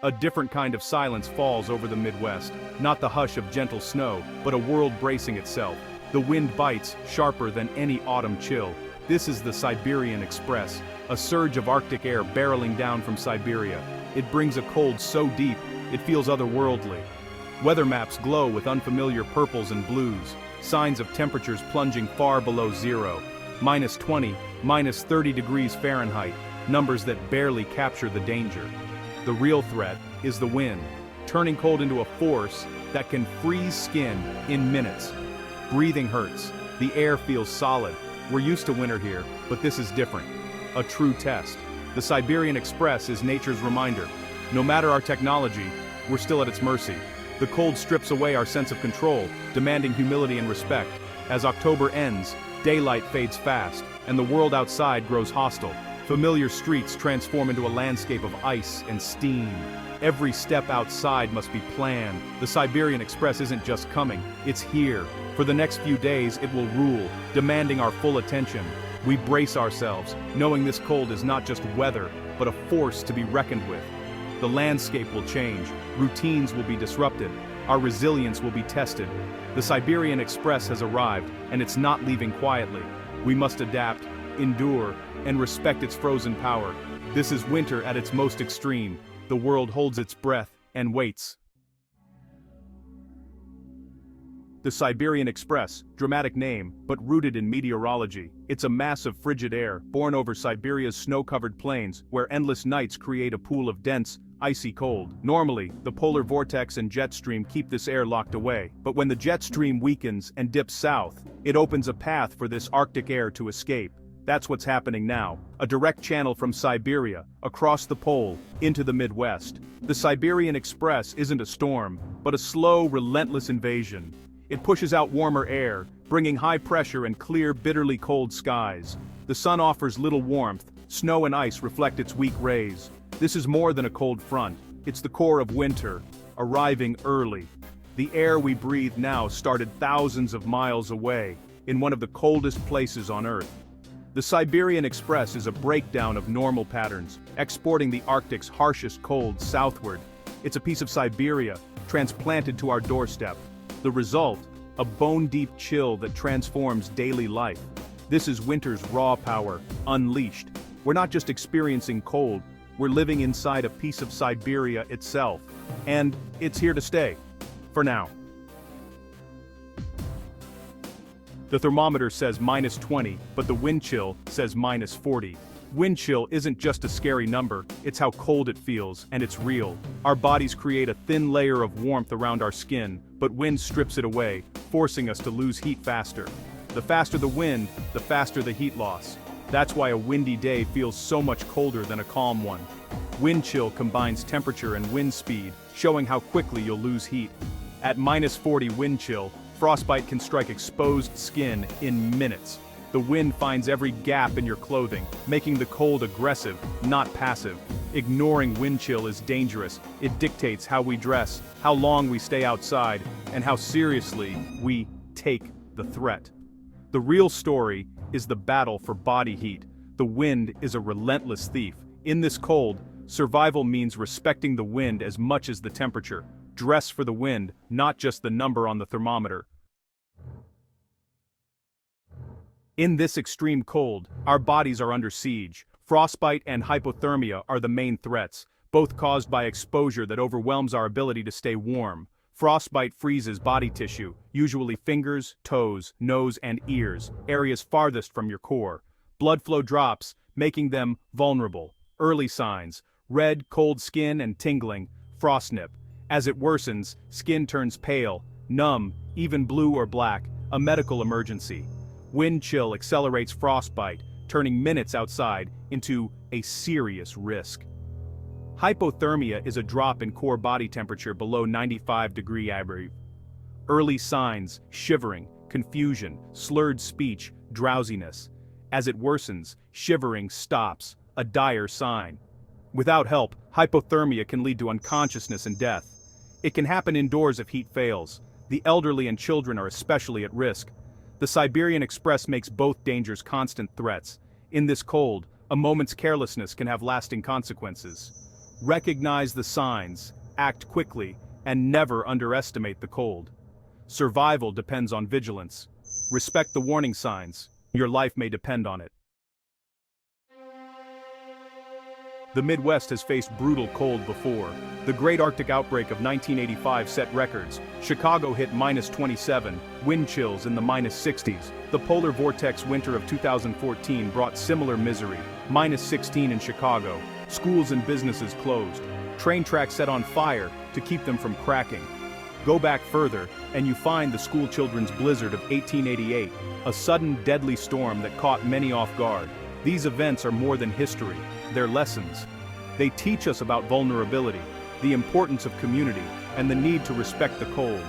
A different kind of silence falls over the Midwest, not the hush of gentle snow, but a world bracing itself. The wind bites, sharper than any autumn chill. This is the Siberian Express, a surge of Arctic air barreling down from Siberia. It brings a cold so deep, it feels otherworldly. Weather maps glow with unfamiliar purples and blues, signs of temperatures plunging far below zero. -20, -30 degrees Fahrenheit, numbers that barely capture the danger. The real threat is the wind, turning cold into a force that can freeze skin in minutes. Breathing hurts, the air feels solid. We're used to winter here, but this is different. A true test. The Siberian Express is nature's reminder. No matter our technology, we're still at its mercy. The cold strips away our sense of control, demanding humility and respect. As October ends, daylight fades fast, and the world outside grows hostile. Familiar streets transform into a landscape of ice and steam. Every step outside must be planned. The Siberian Express isn't just coming, it's here. For the next few days, it will rule, demanding our full attention. We brace ourselves, knowing this cold is not just weather, but a force to be reckoned with. The landscape will change, routines will be disrupted, our resilience will be tested. The Siberian Express has arrived, and it's not leaving quietly. We must adapt, endure, and respect its frozen power. This is winter at its most extreme. The world holds its breath and waits. The Siberian Express, dramatic name, but rooted in meteorology. It's a mass of frigid air, born over Siberia's snow-covered plains, where endless nights create a pool of dense, icy cold. Normally, the polar vortex and jet stream keep this air locked away. But when the jet stream weakens and dips south, it opens a path for this Arctic air to escape. That's what's happening now. A direct channel from Siberia, across the pole, into the Midwest. The Siberian Express isn't a storm, but a slow, relentless invasion. It pushes out warmer air, bringing high pressure and clear, bitterly cold skies. The sun offers little warmth, snow and ice reflect its weak rays. This is more than a cold front, it's the core of winter, arriving early. The air we breathe now started thousands of miles away, in one of the coldest places on Earth. The Siberian Express is a breakdown of normal patterns, exporting the Arctic's harshest cold southward. It's a piece of Siberia, transplanted to our doorstep. The result, a bone-deep chill that transforms daily life. This is winter's raw power, unleashed. We're not just experiencing cold, we're living inside a piece of Siberia itself. And it's here to stay. For now. The thermometer says -20, but the wind chill says -40. Wind chill isn't just a scary number, it's how cold it feels, and it's real. Our bodies create a thin layer of warmth around our skin, but wind strips it away, forcing us to lose heat faster. The faster the wind, the faster the heat loss. That's why a windy day feels so much colder than a calm one. Wind chill combines temperature and wind speed, showing how quickly you'll lose heat. At -40 wind chill, frostbite can strike exposed skin in minutes. The wind finds every gap in your clothing, making the cold aggressive, not passive. Ignoring wind chill is dangerous. It dictates how we dress, how long we stay outside, and how seriously we take the threat. The real story is the battle for body heat. The wind is a relentless thief. In this cold, survival means respecting the wind as much as the temperature. Dress for the wind, not just the number on the thermometer. In this extreme cold, our bodies are under siege. Frostbite and hypothermia are the main threats, both caused by exposure that overwhelms our ability to stay warm. Frostbite freezes body tissue, usually fingers, toes, nose, and ears, areas farthest from your core. Blood flow drops, making them vulnerable. Early signs: red, cold skin and tingling, frostnip. As it worsens, skin turns pale, numb, even blue or black, a medical emergency. Wind chill accelerates frostbite, turning minutes outside into a serious risk. Hypothermia is a drop in core body temperature below 95 degrees. Early signs: shivering, confusion, slurred speech, drowsiness. As it worsens, shivering stops, a dire sign. Without help, hypothermia can lead to unconsciousness and death. It can happen indoors if heat fails. The elderly and children are especially at risk. The Siberian Express makes both dangers constant threats. In this cold, a moment's carelessness can have lasting consequences. Recognize the signs, act quickly, and never underestimate the cold. Survival depends on vigilance. Respect the warning signs. Your life may depend on it. The Midwest has faced brutal cold before. The Great Arctic Outbreak of 1985 set records. Chicago hit -27, wind chills in the -60s. The polar vortex winter of 2014 brought similar misery. -16 in Chicago. Schools and businesses closed. Train tracks set on fire to keep them from cracking. Go back further, and you find the school children's blizzard of 1888, a sudden deadly storm that caught many off guard. These events are more than history, they're lessons. They teach us about vulnerability, the importance of community, and the need to respect the cold.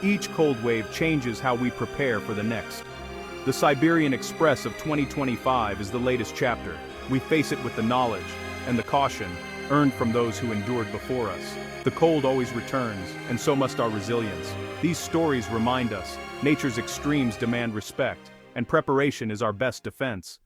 Each cold wave changes how we prepare for the next. The Siberian Express of 2025 is the latest chapter. We face it with the knowledge and the caution earned from those who endured before us. The cold always returns, and so must our resilience. These stories remind us, nature's extremes demand respect, and preparation is our best defense.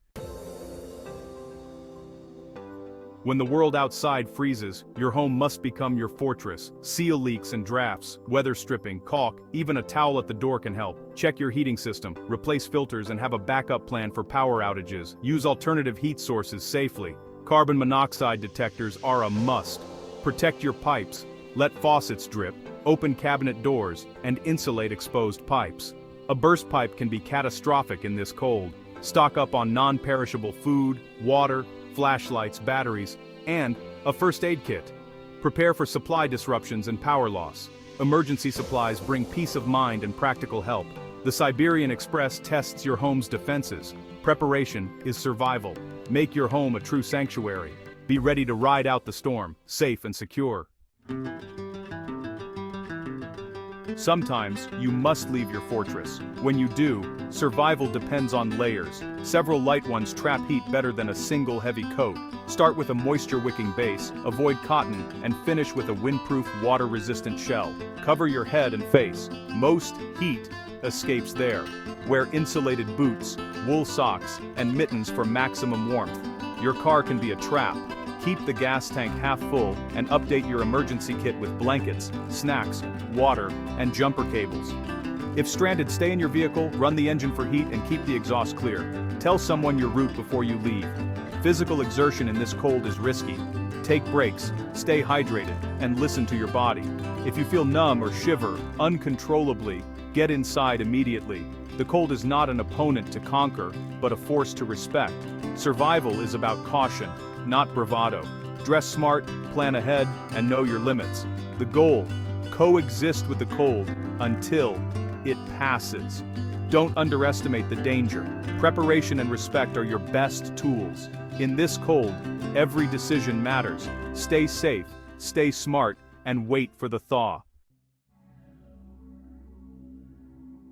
When the world outside freezes, your home must become your fortress. Seal leaks and drafts, weather stripping, caulk, even a towel at the door can help. Check your heating system, replace filters, and have a backup plan for power outages. Use alternative heat sources safely. Carbon monoxide detectors are a must. Protect your pipes, let faucets drip, open cabinet doors, and insulate exposed pipes. A burst pipe can be catastrophic in this cold. Stock up on non-perishable food, water, flashlights, batteries, and a first aid kit. Prepare for supply disruptions and power loss. Emergency supplies bring peace of mind and practical help. The Siberian Express tests your home's defenses. Preparation is survival. Make your home a true sanctuary. Be ready to ride out the storm, safe and secure. Sometimes, you must leave your fortress. When you do, survival depends on layers. Several light ones trap heat better than a single heavy coat. Start with a moisture-wicking base, avoid cotton, and finish with a windproof, water-resistant shell. Cover your head and face. Most heat escapes there. Wear insulated boots, wool socks, and mittens for maximum warmth. Your car can be a trap. Keep the gas tank half full and update your emergency kit with blankets, snacks, water, and jumper cables. If stranded, stay in your vehicle, run the engine for heat, and keep the exhaust clear. Tell someone your route before you leave. Physical exertion in this cold is risky. Take breaks, stay hydrated, and listen to your body. If you feel numb or shiver uncontrollably, get inside immediately. The cold is not an opponent to conquer, but a force to respect. Survival is about caution, not bravado. Dress smart, plan ahead, and know your limits. The goal: coexist with the cold until it passes. Don't underestimate the danger. Preparation and respect are your best tools. In this cold, every decision matters. Stay safe, stay smart, and wait for the thaw.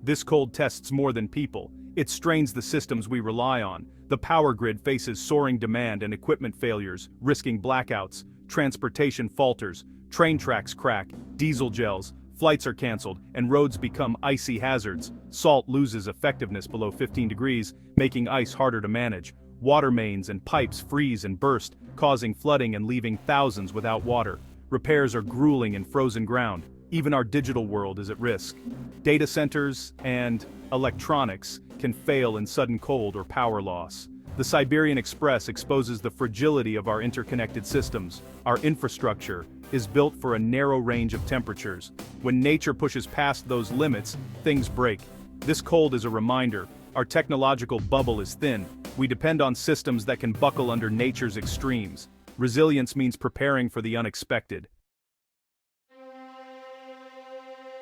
This cold tests more than people. It strains the systems we rely on. The power grid faces soaring demand and equipment failures, risking blackouts. Transportation falters, train tracks crack, diesel gels, flights are canceled, and roads become icy hazards. Salt loses effectiveness below 15 degrees, making ice harder to manage. Water mains and pipes freeze and burst, causing flooding and leaving thousands without water. Repairs are grueling in frozen ground. Even our digital world is at risk. Data centers and electronics can fail in sudden cold or power loss. The Siberian Express exposes the fragility of our interconnected systems. Our infrastructure is built for a narrow range of temperatures. When nature pushes past those limits, things break. This cold is a reminder. Our technological bubble is thin. We depend on systems that can buckle under nature's extremes. Resilience means preparing for the unexpected.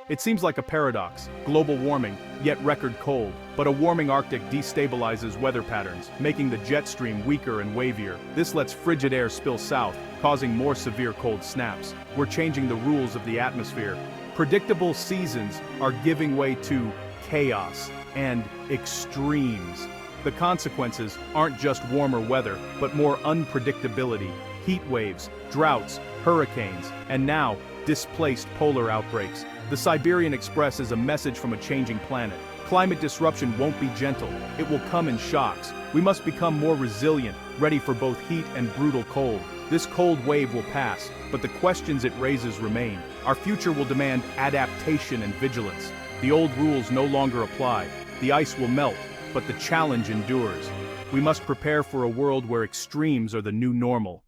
It seems like a paradox, global warming, yet record cold, but a warming Arctic destabilizes weather patterns, making the jet stream weaker and wavier. This lets frigid air spill south, causing more severe cold snaps. We're changing the rules of the atmosphere. Predictable seasons are giving way to chaos and extremes. The consequences aren't just warmer weather, but more unpredictability, heat waves, droughts, hurricanes, and now, displaced polar outbreaks. The Siberian Express is a message from a changing planet. Climate disruption won't be gentle. It will come in shocks. We must become more resilient, ready for both heat and brutal cold. This cold wave will pass, but the questions it raises remain. Our future will demand adaptation and vigilance. The old rules no longer apply. The ice will melt, but the challenge endures. We must prepare for a world where extremes are the new normal.